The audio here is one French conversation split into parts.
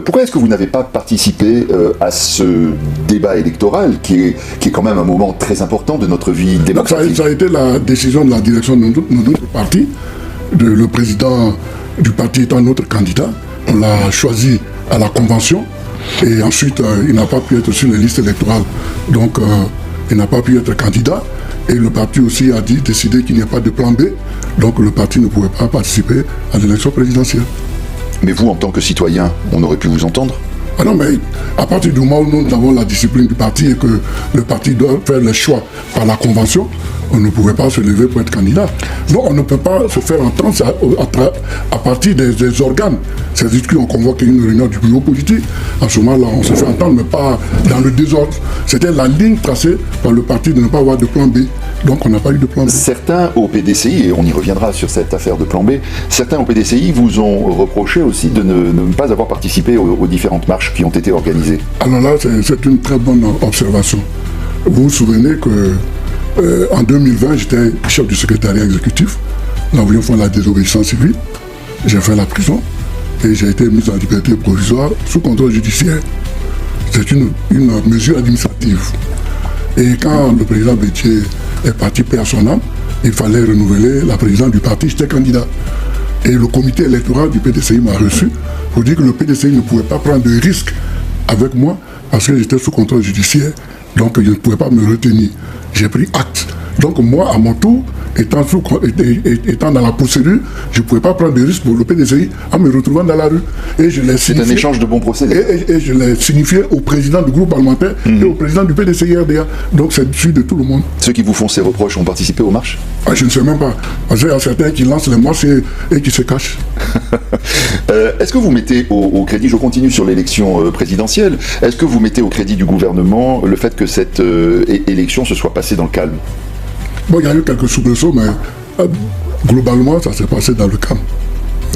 Pourquoi est-ce que vous n'avez pas participé à ce débat électoral qui est quand même un moment très important de notre vie démocratique? Ça a été la décision de la direction de notre parti, le président du parti étant notre candidat. On l'a choisi à la convention et ensuite il n'a pas pu être sur les listes électorales, donc il n'a pas pu être candidat. Et le parti aussi a décidé qu'il n'y a pas de plan B, donc le parti ne pouvait pas participer à l'élection présidentielle. Mais vous, en tant que citoyen, on aurait pu vous entendre? Ah non, mais à partir du moment où nous avons la discipline du parti et que le parti doit faire le choix par la convention, on ne pouvait pas se lever pour être candidat. Donc on ne peut pas se faire entendre à partir des organes. C'est-à-dire qu'on convoque une réunion du bureau politique. À ce moment-là, on se fait entendre, mais pas dans le désordre. C'était la ligne tracée par le parti de ne pas avoir de plan B. Donc on n'a pas eu de plan B. Certains au PDCI, et on y reviendra sur cette affaire de plan B, certains au PDCI vous ont reproché aussi de ne pas avoir participé aux différentes marches qui ont été organisées. Alors là, c'est une très bonne observation. Vous vous souvenez que en 2020, j'étais chef du secrétariat exécutif. Nous voulions faire la désobéissance civile. J'ai fait la prison et j'ai été mis en liberté provisoire sous contrôle judiciaire. C'est une mesure administrative. Et quand le président Bétier est parti paix à son âme, il fallait renouveler la présidence du parti, j'étais candidat. Et le comité électoral du PDCI m'a reçu pour dire que le PDCI ne pouvait pas prendre de risques avec moi parce que j'étais sous contrôle judiciaire, donc je ne pouvais pas me retenir. J'ai pris acte. Donc moi, à mon tour, étant dans la procédure, je ne pouvais pas prendre de risques pour le PDCI en me retrouvant dans la rue. Et je l'ai signifié. C'est un échange de bons procédés. Et je l'ai signifié au président du groupe parlementaire et au président du PDCI RDA. Donc c'est celui de tout le monde. Ceux qui vous font ces reproches ont participé aux marches? Je ne sais même pas. Parce qu'il y a certains qui lancent les marches et qui se cachent. Est-ce que vous mettez au crédit, je continue sur l'élection présidentielle, est-ce que vous mettez au crédit du gouvernement le fait que cette élection se soit passée dans le calme? Bon, il y a eu quelques soubresauts, mais globalement, ça s'est passé dans le calme.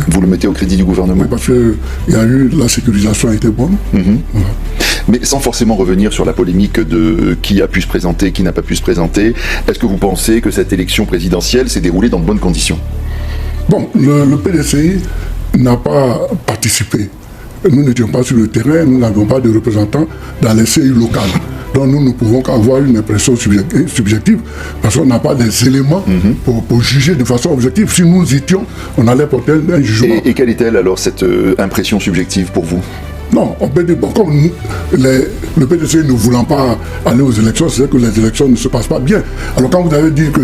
Vous le mettez au crédit du gouvernement? Oui, parce que la sécurisation a été bonne. Voilà. Mais sans forcément revenir sur la polémique de qui a pu se présenter, qui n'a pas pu se présenter, est-ce que vous pensez que cette élection présidentielle s'est déroulée dans de bonnes conditions? Bon, le PDCI n'a pas participé. Nous n'étions pas sur le terrain, nous n'avions pas de représentants dans les CI locales. Donc nous ne pouvons qu'avoir une impression subjective parce qu'on n'a pas des éléments pour juger de façon objective. Si nous étions, on allait porter un jugement. Et quelle est-elle alors cette impression subjective pour vous? Non, on peut dire, bon, comme le PDC ne voulant pas aller aux élections, c'est que les élections ne se passent pas bien. Alors quand vous avez dit que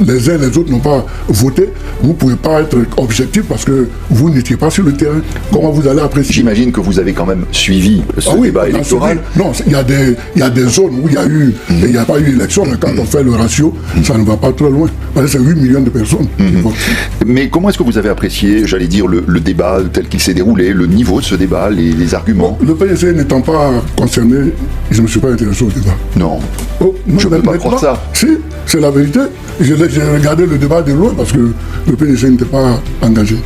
les uns et les autres n'ont pas voté, vous ne pouvez pas être objectif parce que vous n'étiez pas sur le terrain. Comment vous allez apprécier? J'imagine que vous avez quand même suivi ce débat électoral. Non, il y a des zones où il n'y a pas eu élection, mais quand on fait le ratio, ça ne va pas trop loin. C'est 8 millions de personnes qui votent. Mais comment est-ce que vous avez apprécié, j'allais dire, le débat tel qu'il s'est déroulé, le niveau de ce débat, les arguments? Bon, le PDC n'étant pas concerné, je ne me suis pas intéressé au débat. Non, je ne peux pas croire ça. Si, c'est la vérité. J'ai regardé le débat de loin parce que le PDC n'était pas engagé.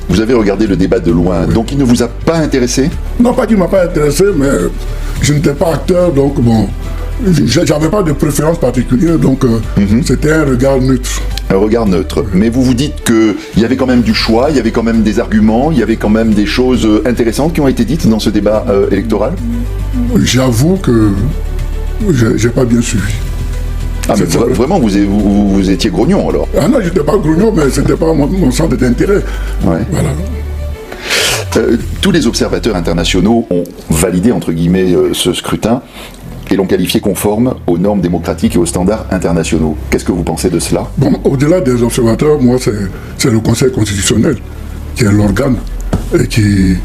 Vous avez regardé le débat de loin, oui. Donc il ne vous a pas intéressé? Non, pas qu'il ne m'a pas intéressé, mais je n'étais pas acteur, donc bon, j'avais pas de préférence particulière, donc c'était un regard neutre. Un regard neutre. Mais vous vous dites qu'il y avait quand même du choix, il y avait quand même des arguments, il y avait quand même des choses intéressantes qui ont été dites dans ce débat électoral? J'avoue que j'ai pas bien suivi. Ah mais vraiment, vous étiez grognon alors? Ah non, j'étais pas grognon, mais c'était pas mon centre d'intérêt. Ouais. Voilà. Tous les observateurs internationaux ont validé, entre guillemets, ce scrutin et l'ont qualifié conforme aux normes démocratiques et aux standards internationaux. Qu'est-ce que vous pensez de cela? Bon, au-delà des observateurs, moi, c'est le Conseil constitutionnel qui est l'organe et qui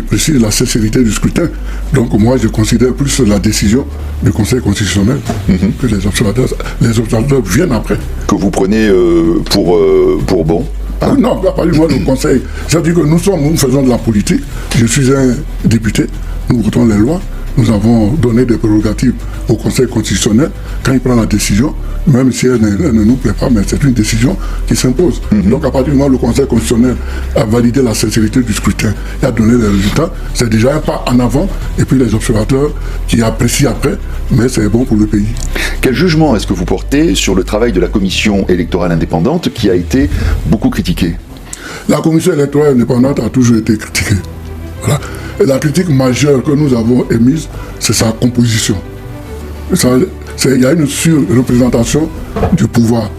précise la sincérité du scrutin. Donc moi, je considère plus la décision du Conseil constitutionnel que les observateurs. Les observateurs viennent après. Que vous prenez pour bon? Hein? Non, pas du moins le Conseil. C'est-à-dire que nous faisons de la politique. Je suis un député, nous votons les lois. Nous avons donné des prérogatives au Conseil constitutionnel quand il prend la décision, même si elle ne nous plaît pas, mais c'est une décision qui s'impose. Donc à partir du moment où le Conseil constitutionnel a validé la sincérité du scrutin et a donné les résultats, c'est déjà un pas en avant, et puis les observateurs qui apprécient après, mais c'est bon pour le pays. Quel jugement est-ce que vous portez sur le travail de la commission électorale indépendante qui a été beaucoup critiquée? La commission électorale indépendante a toujours été critiquée. Voilà. Et la critique majeure que nous avons émise, c'est sa composition. Il y a une surreprésentation du pouvoir.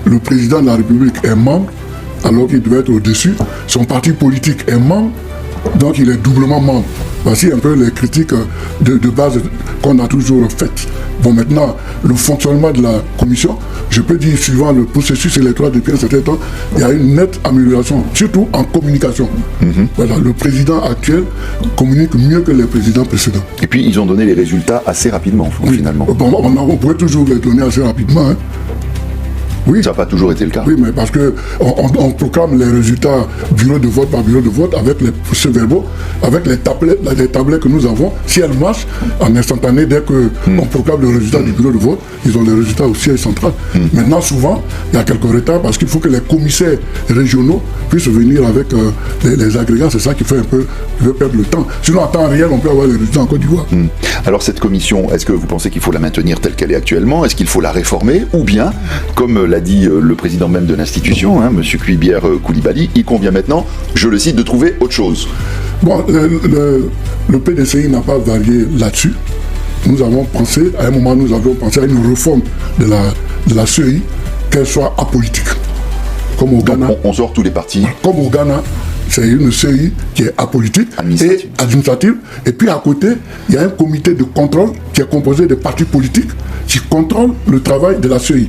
Le président de la République est membre, alors qu'il devait être au-dessus. Son parti politique est membre, donc il est doublement membre. Voici un peu les critiques de base qu'on a toujours faites. Bon, maintenant, le fonctionnement de la commission, je peux dire, suivant le processus électoral depuis un certain temps, il y a une nette amélioration, surtout en communication. Voilà, le président actuel communique mieux que les présidents précédents. Et puis, ils ont donné les résultats assez rapidement, finalement. Bon, on pourrait toujours les donner assez rapidement, hein. Oui. Ça n'a pas toujours été le cas. Oui, mais parce qu'on proclame les résultats bureau de vote par bureau de vote avec les procès-verbaux, avec les tablettes que nous avons. Si elles marchent, en instantané, dès qu'on proclame le résultat du bureau de vote, ils ont les résultats au siège central. Maintenant, souvent, il y a quelques retards parce qu'il faut que les commissaires régionaux puissent venir avec les agrégats. C'est ça qui fait un peu perdre le temps. Sinon, en temps réel, on peut avoir les résultats en Côte d'Ivoire. Alors, cette commission, est-ce que vous pensez qu'il faut la maintenir telle qu'elle est actuellement? Est-ce qu'il faut la réformer? Ou bien, comme l'a dit le président même de l'institution, M. Kuibière Koulibaly, il convient maintenant, je le cite, de trouver autre chose. Bon, le PDCI n'a pas varié là-dessus. Nous avons pensé, à un moment, nous avions pensé à une réforme de la CEI, qu'elle soit apolitique. Comme au Ghana. On sort tous les partis. Comme au Ghana, c'est une CEI qui est apolitique et administrative. Et puis à côté, il y a un comité de contrôle qui est composé de partis politiques qui contrôlent le travail de la CEI.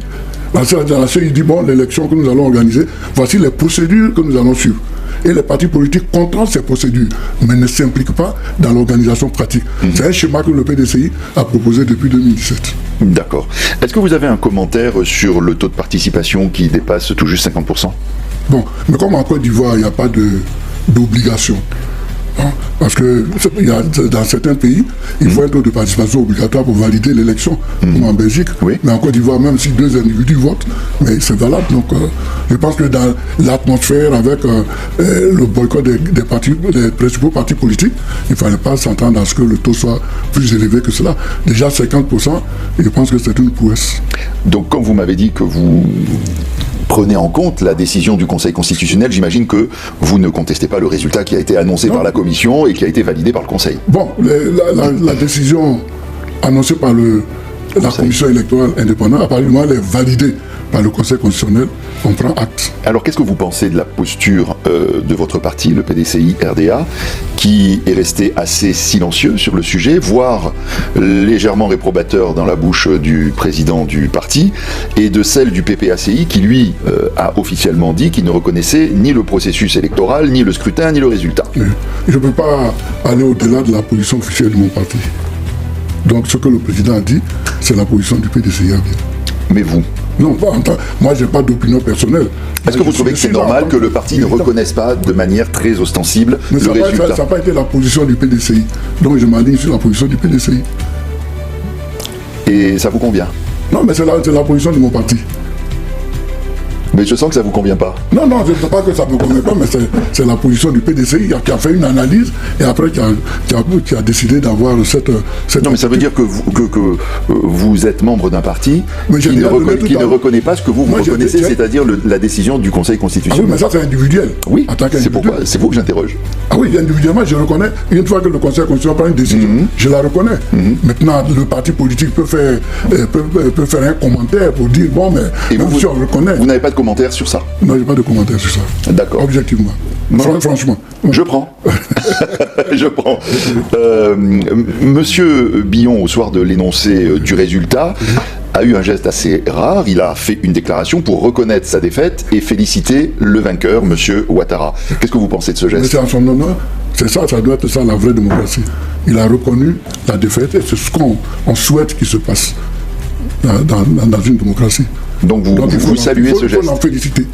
La CEI dit, bon, l'élection que nous allons organiser, voici les procédures que nous allons suivre. Et les partis politiques contrôlent ces procédures, mais ne s'impliquent pas dans l'organisation pratique. C'est un schéma que le PDCI a proposé depuis 2017. D'accord. Est-ce que vous avez un commentaire sur le taux de participation qui dépasse tout juste 50%? Bon, mais comme en Côte d'Ivoire, il n'y a pas d'obligation. Parce que dans certains pays, il faut un taux de participation obligatoire pour valider l'élection, comme en Belgique. Oui. Mais en Côte d'Ivoire, même si 2 individus votent, mais c'est valable. Donc, je pense que dans l'atmosphère, avec le boycott des principaux partis politiques, il ne fallait pas s'entendre à ce que le taux soit plus élevé que cela. Déjà 50%, je pense que c'est une prouesse. Donc, comme vous m'avez dit que vous prenez en compte la décision du Conseil constitutionnel, j'imagine que vous ne contestez pas le résultat qui a été annoncé par la Commission et qui a été validé par le Conseil. Bon, la décision annoncée par la Commission électorale indépendante, à partir du moment où elle est validée par le Conseil constitutionnel, on prend acte. Alors qu'est-ce que vous pensez de la posture de votre parti, le PDCI-RDA, qui est resté assez silencieux sur le sujet, voire légèrement réprobateur dans la bouche du président du parti, et de celle du PPACI qui, lui, a officiellement dit qu'il ne reconnaissait ni le processus électoral, ni le scrutin, ni le résultat? Je ne peux pas aller au-delà de la position officielle de mon parti. Donc ce que le président a dit, c'est la position du PDCI-RDA. Mais vous? Non, moi je n'ai pas d'opinion personnelle. Est-ce que vous trouvez que c'est normal que le parti ne reconnaisse pas de manière très ostensible le résultat? Ça n'a pas été la position du PDCI. Donc je m'aligne sur la position du PDCI. Et ça vous convient? Non, mais c'est la position de mon parti. Mais je sens que ça ne vous convient pas. Non, je ne sais pas que ça ne me convient pas, mais c'est la position du PDCI qui a fait une analyse et après qui a décidé d'avoir cette... Non, mais ça veut dire que vous êtes membre d'un parti qui ne reconnaît pas ce que vous reconnaissez, c'est-à-dire la décision du Conseil constitutionnel. Ah oui, mais ça c'est individuel. Oui, c'est vous que j'interroge. Ah oui, individuellement, je reconnais. Une fois que le Conseil constitutionnel prend une décision, je la reconnais. Maintenant, le parti politique peut faire un commentaire pour dire, bon, mais même si on reconnaît... Vous n'avez pas de commentaire sur ça? Non, je n'ai pas de commentaire sur ça. D'accord. Objectivement. Franchement. Je prends. Je prends. Monsieur Billon, au soir de l'énoncé du résultat, a eu un geste assez rare. Il a fait une déclaration pour reconnaître sa défaite et féliciter le vainqueur, monsieur Ouattara. Qu'est-ce que vous pensez de ce geste? C'est en son honneur. C'est ça doit être ça la vraie démocratie. Il a reconnu la défaite et c'est ce qu'on souhaite qu'il se passe dans une démocratie. Donc vous saluez ce geste. Il faut en féliciter.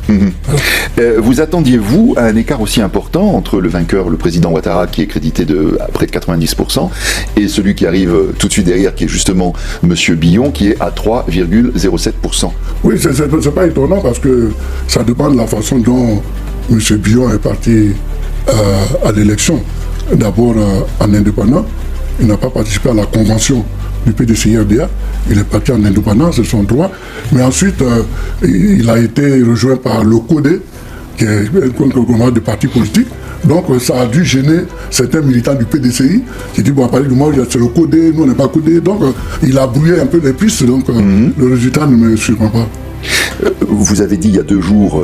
Vous attendiez-vous à un écart aussi important entre le vainqueur, le président Ouattara, qui est crédité de près de 90%, et celui qui arrive tout de suite derrière, qui est justement M. Billon, qui est à 3,07%? Oui, c'est pas étonnant parce que ça dépend de la façon dont M. Billon est parti à l'élection. D'abord en indépendant, il n'a pas participé à la convention du PDCI-RDA, il est parti en indépendance, c'est son droit, mais ensuite il a été rejoint par le CODE, qui est un gouvernement de partis politiques, Donc ça a dû gêner certains militants du PDCI qui disent, bon, à partir du moment où c'est le codé, nous on n'est pas codé. Donc il a brouillé un peu les pistes, donc le résultat ne me surprend pas. Vous avez dit il y a 2 jours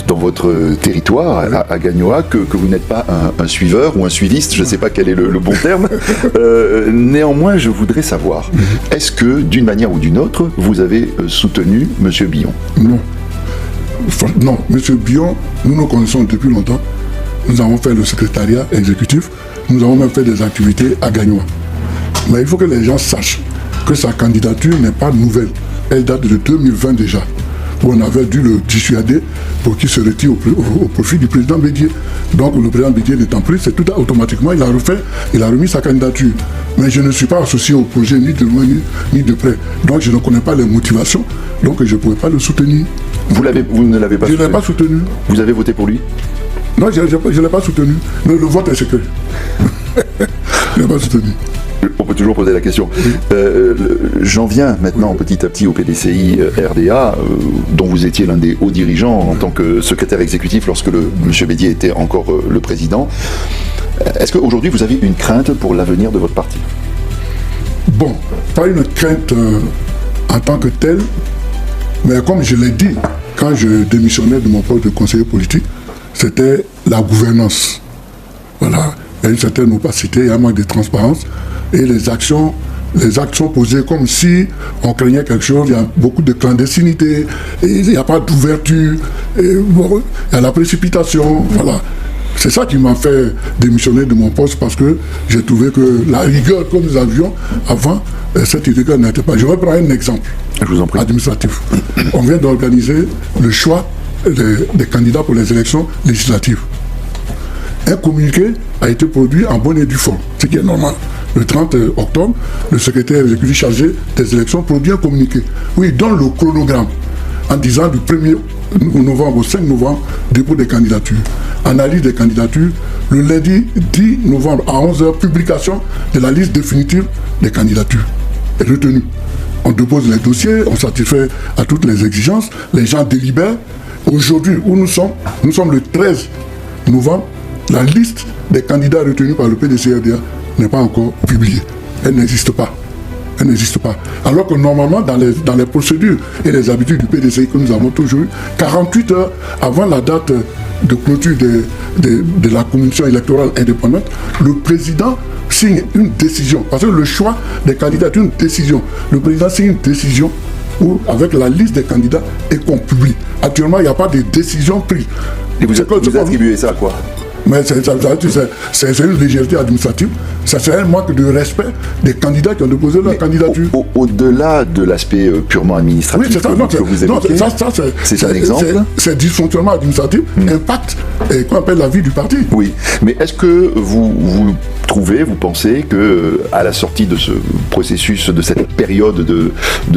dans votre territoire, à Gagnoa, que vous n'êtes pas un suiveur ou un suiviste, je ne sais pas quel est le bon terme. Néanmoins, je voudrais savoir, est-ce que d'une manière ou d'une autre, vous avez soutenu M. Billon? Non. Non, M. Billon, nous nous connaissons depuis longtemps. Nous avons fait le secrétariat exécutif, nous avons même fait des activités à Gagnoa. Mais il faut que les gens sachent que sa candidature n'est pas nouvelle. Elle date de 2020 déjà, où on avait dû le dissuader pour qu'il se retire au profit du président Bédié. Donc le président Bédié n'étant plus, c'est tout automatiquement, il a remis sa candidature. Mais je ne suis pas associé au projet ni de loin ni de près. Donc je ne connais pas les motivations, donc je ne pouvais pas le soutenir. Vous ne l'avez pas soutenu? Je ne l'ai pas soutenu. Vous avez voté pour lui? Non, je ne l'ai pas soutenu. Mais le vote est secret. Je ne l'ai pas soutenu. On peut toujours poser la question. J'en viens maintenant petit à petit au PDCI RDA, dont vous étiez l'un des hauts dirigeants en tant que secrétaire exécutif lorsque M. Bédié était encore le président. Est-ce qu'aujourd'hui vous avez une crainte pour l'avenir de votre parti? Bon, pas une crainte en tant que telle, mais comme je l'ai dit, quand je démissionnais de mon poste de conseiller politique, c'était la gouvernance. Voilà. Il y a une certaine opacité, il y a un manque de transparence. Et les actes sont posées comme si on craignait quelque chose. Il y a beaucoup de clandestinité, et il n'y a pas d'ouverture, bon, il y a la précipitation. Voilà. C'est ça qui m'a fait démissionner de mon poste, parce que j'ai trouvé que la rigueur que nous avions avant, cette rigueur n'était pas. Je vais prendre un exemple. Je vous en prie. Administratif. On vient d'organiser le choix des candidats pour les élections législatives. Un communiqué a été produit en bonne et due forme, ce qui est normal. Le 30 octobre, le secrétaire exécutif chargé des élections produit un communiqué. Oui, dans le chronogramme, en disant du 1er novembre au 5 novembre, dépôt des candidatures. Analyse des candidatures, le lundi 10 novembre à 11h, publication de la liste définitive des candidatures et retenues. On dépose les dossiers, on satisfait à toutes les exigences, les gens délibèrent. Aujourd'hui, où nous sommes le 13 novembre, la liste des candidats retenus par le PDCI-RDA n'est pas encore publiée. Elle n'existe pas. Elle n'existe pas. Alors que normalement, dans les procédures et les habitudes du PDCI que nous avons toujours eu, 48 heures avant la date de clôture de la commission électorale indépendante, le président signe une décision. Parce que le choix des candidats est une décision. Le président signe une décision où, avec la liste des candidats, et qu'on publie. Actuellement, il n'y a pas de décision prise. Et vous attribuez ça à quoi? Mais c'est une légèreté administrative, c'est un manque de respect des candidats qui ont déposé leur candidature. Au-delà de l'aspect purement administratif, oui, c'est ça, que vous évoquez, c'est un exemple. C'est dysfonctionnement administratif, impact qu'on appelle la vie du parti. Oui, mais est-ce que vous pensez que à la sortie de ce processus, de cette période de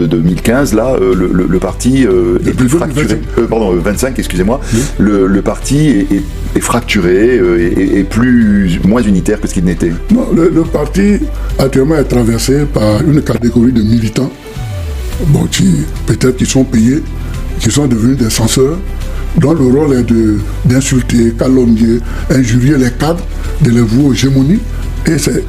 2015, là, le parti est plus fracturé, 25, excusez-moi, oui. Le parti est fracturé, et moins unitaire que ce qu'il n'était? Non, le parti actuellement est traversé par une catégorie de militants, bon, peut-être qui sont payés, qui sont devenus des censeurs, dont le rôle est d'insulter, calomnier, injurier les cadres, de les vouer aux gémonies. Et c'est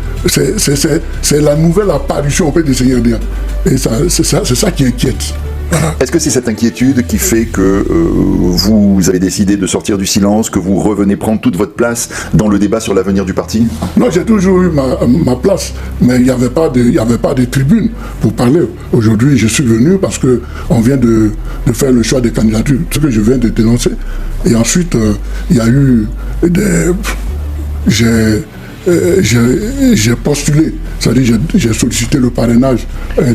la nouvelle apparition au PDCI-RDA. Et c'est ça qui inquiète. Voilà. Est-ce que c'est cette inquiétude qui fait que vous avez décidé de sortir du silence, que vous revenez prendre toute votre place dans le débat sur l'avenir du parti? Non, j'ai toujours eu ma place, mais il n'y avait pas de tribune pour parler. Aujourd'hui, je suis venu parce qu'on vient de faire le choix des candidatures, ce que je viens de dénoncer. Et ensuite, il y a eu j'ai postulé, c'est-à-dire j'ai sollicité le parrainage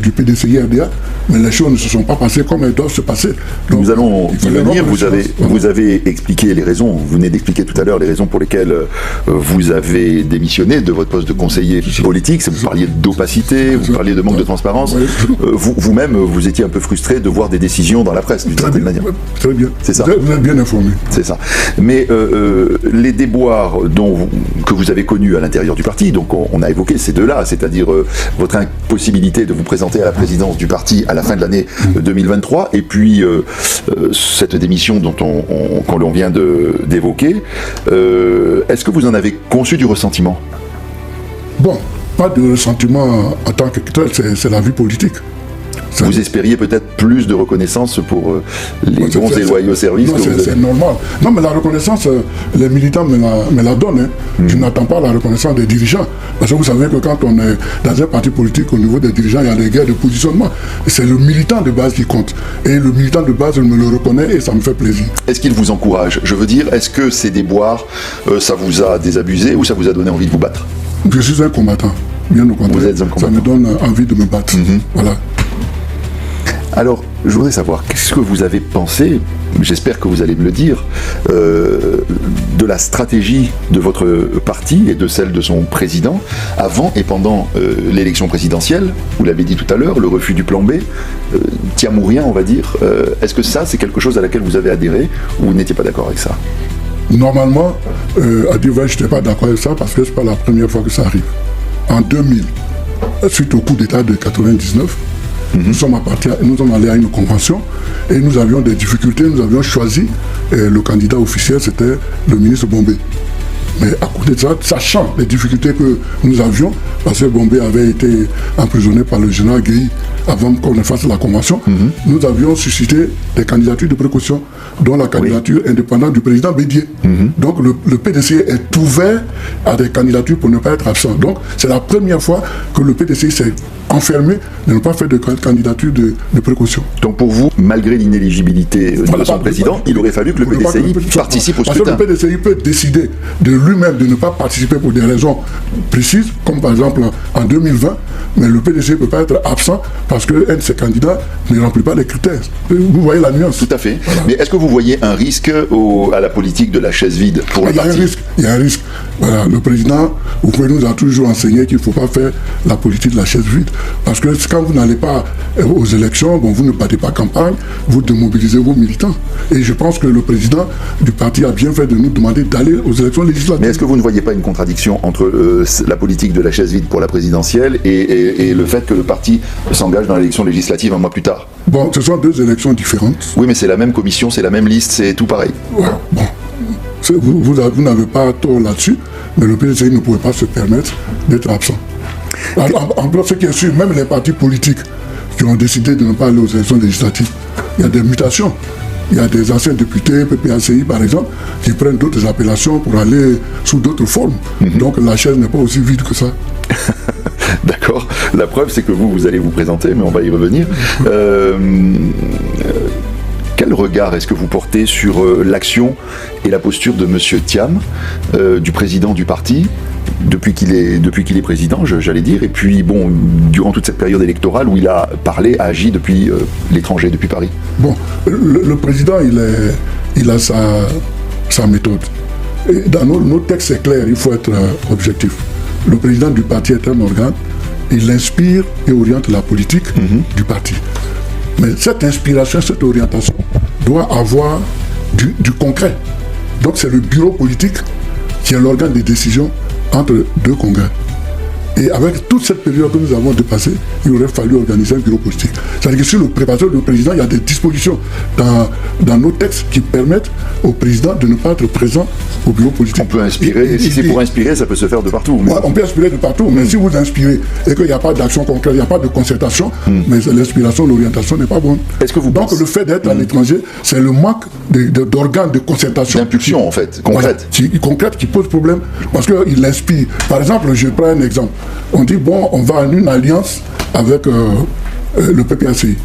du PDCI-RDA, mais les choses ne se sont pas passées comme elles doivent se passer. Donc, nous allons y venir. Vous avez expliqué les raisons, vous venez d'expliquer tout à l'heure les raisons pour lesquelles vous avez démissionné de votre poste de conseiller politique. Vous parliez d'opacité, vous parliez de manque de transparence. Vous-même, vous étiez un peu frustré de voir des décisions dans la presse, d'une certaine manière. Très bien. C'est ça. Vous êtes bien informé. C'est ça. Mais les déboires que vous avez connus à l'intérieur du parti, donc on a évoqué ces deux-là, c'est-à-dire votre impossibilité de vous présenter à la présidence du parti à la fin de l'année 2023, et puis cette démission qu'on l'on vient d'évoquer. Est-ce que vous en avez conçu du ressentiment? Bon, pas de ressentiment en tant que tel, c'est la vie politique. Vous espériez peut-être plus de reconnaissance pour les bons et loyaux services? Non, c'est normal. Non, mais la reconnaissance, les militants me la donnent. Hein. Je n'attends pas la reconnaissance des dirigeants. Parce que vous savez que quand on est dans un parti politique, au niveau des dirigeants, il y a des guerres de positionnement. C'est le militant de base qui compte. Et le militant de base, me le reconnaît et ça me fait plaisir. Est-ce qu'il vous encourage? Je veux dire, est-ce que ces déboires, ça vous a désabusé ou ça vous a donné envie de vous battre? Je suis un combattant. Bien au contraire. Vous êtes un combattant. Ça me donne envie de me battre. Voilà. Alors, je voudrais savoir, qu'est-ce que vous avez pensé, j'espère que vous allez me le dire, de la stratégie de votre parti et de celle de son président avant et pendant l'élection présidentielle? Vous l'avez dit tout à l'heure, le refus du plan B, tiamourien on va dire. Est-ce que ça, c'est quelque chose à laquelle vous avez adhéré ou vous n'étiez pas d'accord avec ça? Normalement, à dire vrai, je n'étais pas d'accord avec ça parce que ce n'est pas la première fois que ça arrive. En 2000, suite au coup d'État de 99, nous sommes allés à une convention et nous avions des difficultés. Nous avions choisi le candidat officiel, c'était le ministre Bombé. Mais à côté de ça, sachant les difficultés que nous avions, parce que Bombé avait été emprisonné par le général Guéhi avant qu'on ne fasse la convention, nous avions suscité des candidatures de précaution, dont la candidature indépendante du président Bédier. Donc le PDCI est ouvert à des candidatures pour ne pas être absent. Donc c'est la première fois que le PDCI s'est enfermé de ne pas faire de candidature de précaution. Donc pour vous, malgré l'inéligibilité de son président, il aurait fallu que le PDCI participe au scrutin. Parce que le PDCI peut décider de lui-même de ne pas participer pour des raisons précises, comme par exemple en 2020, mais le PDCI ne peut pas être absent parce qu'un de ses candidats ne remplit pas les critères. Vous voyez la nuance. Tout à fait. Voilà. Mais est-ce que vous voyez un risque à la politique de la chaise vide pour le parti? Il y a un risque. Voilà, le président, vous pouvez nous a toujours enseigné qu'il ne faut pas faire la politique de la chaise vide. Parce que quand vous n'allez pas aux élections, bon, vous ne battez pas campagne, vous démobilisez vos militants. Et je pense que le président du parti a bien fait de nous demander d'aller aux élections législatives. Mais est-ce que vous ne voyez pas une contradiction entre la politique de la chaise vide pour la présidentielle et le fait que le parti s'engage dans l'élection législative un mois plus tard? Bon, ce sont deux élections différentes. Oui, mais c'est la même commission, c'est la même liste, c'est tout pareil. Ouais, bon. Vous n'avez pas tort là-dessus, mais le PDCI ne pouvait pas se permettre d'être absent. En plus, ce qui est sûr, même les partis politiques qui ont décidé de ne pas aller aux élections législatives, il y a des mutations. Il y a des anciens députés, PPACI par exemple, qui prennent d'autres appellations pour aller sous d'autres formes. Donc la chaise n'est pas aussi vide que ça. D'accord. La preuve, c'est que vous allez vous présenter, mais on va y revenir. Quel regard est-ce que vous portez sur l'action et la posture de M. Thiam, du président du parti, depuis qu'il est président, j'allais dire, et puis bon, durant toute cette période électorale où il a parlé, agi depuis l'étranger, depuis Paris? Bon, le président, il a sa méthode. Et dans nos textes, c'est clair, il faut être objectif. Le président du parti est un organe, il inspire et oriente la politique du parti. Mais cette inspiration, cette orientation doit avoir du concret. Donc c'est le bureau politique qui est l'organe de décision entre deux congrès. Et avec toute cette période que nous avons dépassée, il aurait fallu organiser un bureau politique. C'est-à-dire que sur le préparateur du président, il y a des dispositions dans nos textes qui permettent au président de ne pas être présent au bureau politique. On peut inspirer, si c'est pour inspirer, ça peut se faire de partout. Ouais, on peut inspirer de partout, mais si vous inspirez et qu'il n'y a pas d'action concrète, il n'y a pas de concertation, mais l'inspiration, l'orientation n'est pas bonne. Est-ce que vous Donc le fait d'être à l'étranger, c'est le manque d'organes de concertation. D'impulsion en fait, concrète. Voilà, concrète qui pose problème, parce qu'il inspire. Par exemple, je prends un exemple. On dit, bon, on va en une alliance avec le PPACI.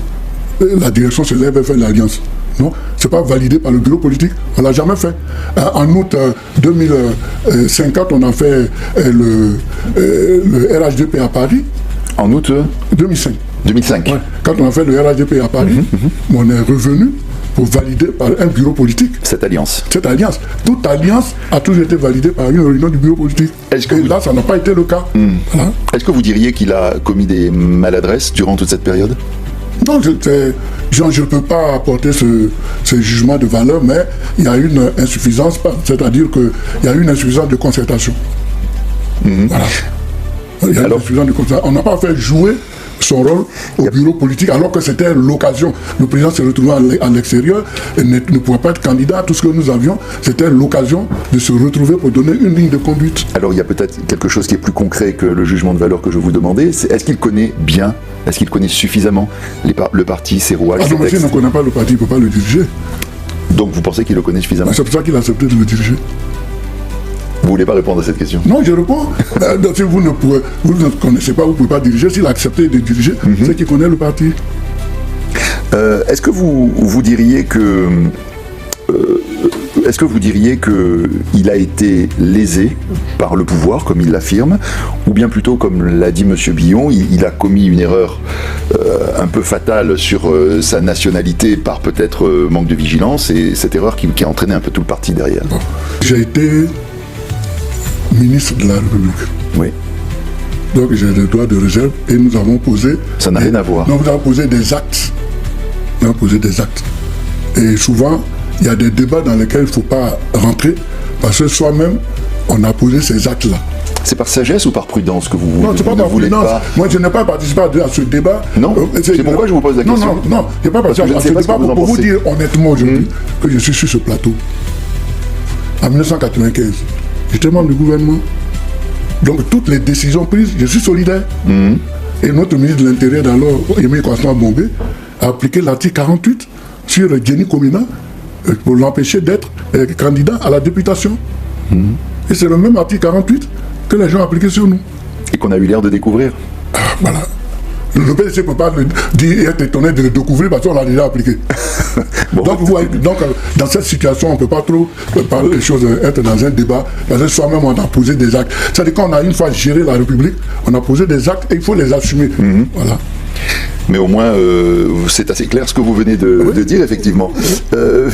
La direction se lève et fait l'alliance. Non, ce n'est pas validé par le bureau politique. On ne l'a jamais fait. En août 2050, on a fait le RHDP à Paris. En août 2005. 2005. Ouais. Quand on a fait le RHDP à Paris, on est revenu pour valider par un bureau politique. Cette alliance. Cette alliance. Toute alliance a toujours été validée par une réunion du bureau politique. Et là, ça n'a pas été le cas. Voilà. Est-ce que vous diriez qu'il a commis des maladresses durant toute cette période? Non, je ne peux pas apporter ce jugement de valeur, mais il y a une insuffisance, c'est-à-dire qu'il y a une insuffisance de concertation. Voilà. Il y a des présidents du conseil. On n'a pas fait jouer son rôle au bureau politique, alors que c'était l'occasion. Le président s'est retrouvé à l'extérieur et ne pouvait pas être candidat. Tout ce que nous avions, c'était l'occasion de se retrouver pour donner une ligne de conduite. Alors il y a peut-être quelque chose qui est plus concret que le jugement de valeur que je vous demandais. Est-ce qu'il connaît bien, est-ce qu'il connaît suffisamment le parti, ses rouages, ses textes? S'il ne connaît pas le parti, il ne peut pas le diriger. Donc vous pensez qu'il le connaît suffisamment? C'est pour ça qu'il a accepté de le diriger. Vous ne voulez pas répondre à cette question? Non, je réponds. Donc, si vous ne connaissez pas, vous ne pouvez pas diriger. S'il a accepté de diriger, c'est qu'il connaît le parti. Est-ce que vous diriez que... Est-ce que vous diriez qu'il a été lésé par le pouvoir, comme il l'affirme, ou bien plutôt, comme l'a dit M. Billon, il a commis une erreur un peu fatale sur sa nationalité par peut-être manque de vigilance, et cette erreur qui a entraîné un peu tout le parti derrière? Bon. J'ai été ministre de la République. Oui. Donc j'ai des droits de réserve et nous avons posé... Ça n'a rien à voir. Nous avons posé des actes. Nous avons posé des actes. Et souvent, il y a des débats dans lesquels il ne faut pas rentrer parce que soi-même, on a posé ces actes-là. C'est par sagesse ou par prudence que vous non, c'est pas par prudence. Moi, je n'ai pas participé à ce débat. Non, c'est pourquoi je vous pose la question. Non, je n'ai pas participé à ce débat pour vous dire honnêtement aujourd'hui que je suis sur ce plateau. En 1995, j'étais membre du gouvernement. Donc, toutes les décisions prises, je suis solidaire. Et notre ministre de l'Intérieur, alors, Aimé Constant Bombé, a appliqué l'article 48 sur Jenny Komina pour l'empêcher d'être candidat à la députation. Et c'est le même article 48 que les gens ont appliqué sur nous. Et qu'on a eu l'air de découvrir. Voilà. Le PDC ne peut pas être étonné de le découvrir parce qu'on l'a déjà appliqué. Bon, donc, dans cette situation, on ne peut pas trop parler des choses, être dans un débat, parce que soi-même, on a posé des actes. C'est-à-dire qu'on a une fois géré la République, on a posé des actes et il faut les assumer. Voilà. Mais au moins, c'est assez clair ce que vous venez de dire, effectivement.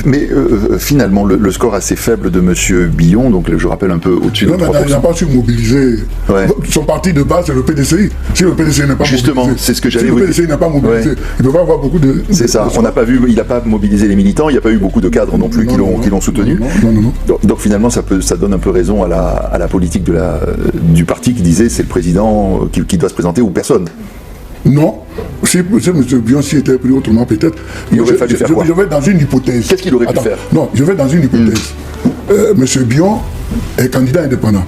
Mais finalement, le score assez faible de M. Billon, donc je rappelle un peu au-dessus de 3%. Il n'a pas su mobiliser. Ouais. Son parti de base, c'est le PDCI. Si le PDCI n'est pas justement, mobilisé, c'est ce que j'allais vous dire. Si le PDCI n'a pas mobilisé, il ne peut pas avoir beaucoup de... C'est ça, on n'a pas vu, il n'a pas mobilisé les militants, il n'y a pas eu beaucoup de cadres non plus qui l'ont soutenu. Non. Donc finalement, ça donne un peu raison à la politique du parti qui disait c'est le président qui doit se présenter ou personne. Non, si M. Billon s'y était pris autrement, peut-être. Il aurait fallu faire quoi? Je vais dans une hypothèse. Qu'est-ce qu'il aurait pu faire? Non, je vais dans une hypothèse. M. Billon est candidat indépendant.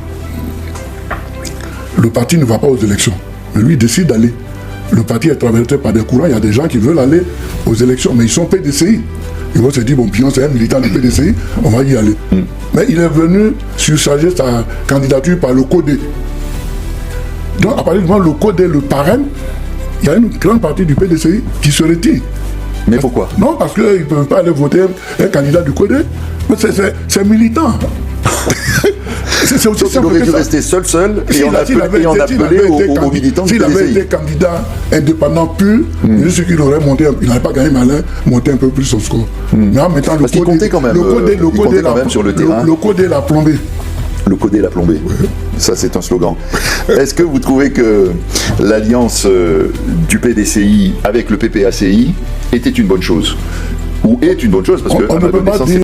Le parti ne va pas aux élections. Mais lui, il décide d'aller. Le parti est traversé par des courants. Il y a des gens qui veulent aller aux élections, mais ils sont PDCI. Ils vont se dire, bon, Billon, c'est un militant du PDCI, on va y aller. Mais il est venu surcharger sa candidature par le CODE. Donc, à partir du moment où le CODE le parraine, il y a une grande partie du PDCI qui se retire. Mais pourquoi? Non, parce qu'ils ne peuvent pas aller voter un candidat du CODE. Mais c'est militant. C'est aussi donc il aurait dû rester seul et on appelait aux militants du PDCI. S'il avait été candidat indépendant pur, je sais qu'il aurait monté, il n'aurait pas gagné malin, monté un peu plus son score. Mais en mettant parce qu'il comptait quand même, sur le terrain. Le CODE l'a plombé. Le CODE l'a plombé. Oui. Ça, c'est un slogan. Est-ce que vous trouvez que l'alliance du PDCI avec le PPACI était une bonne chose? Ou est une bonne chose? Parce que, on ne peut pas dire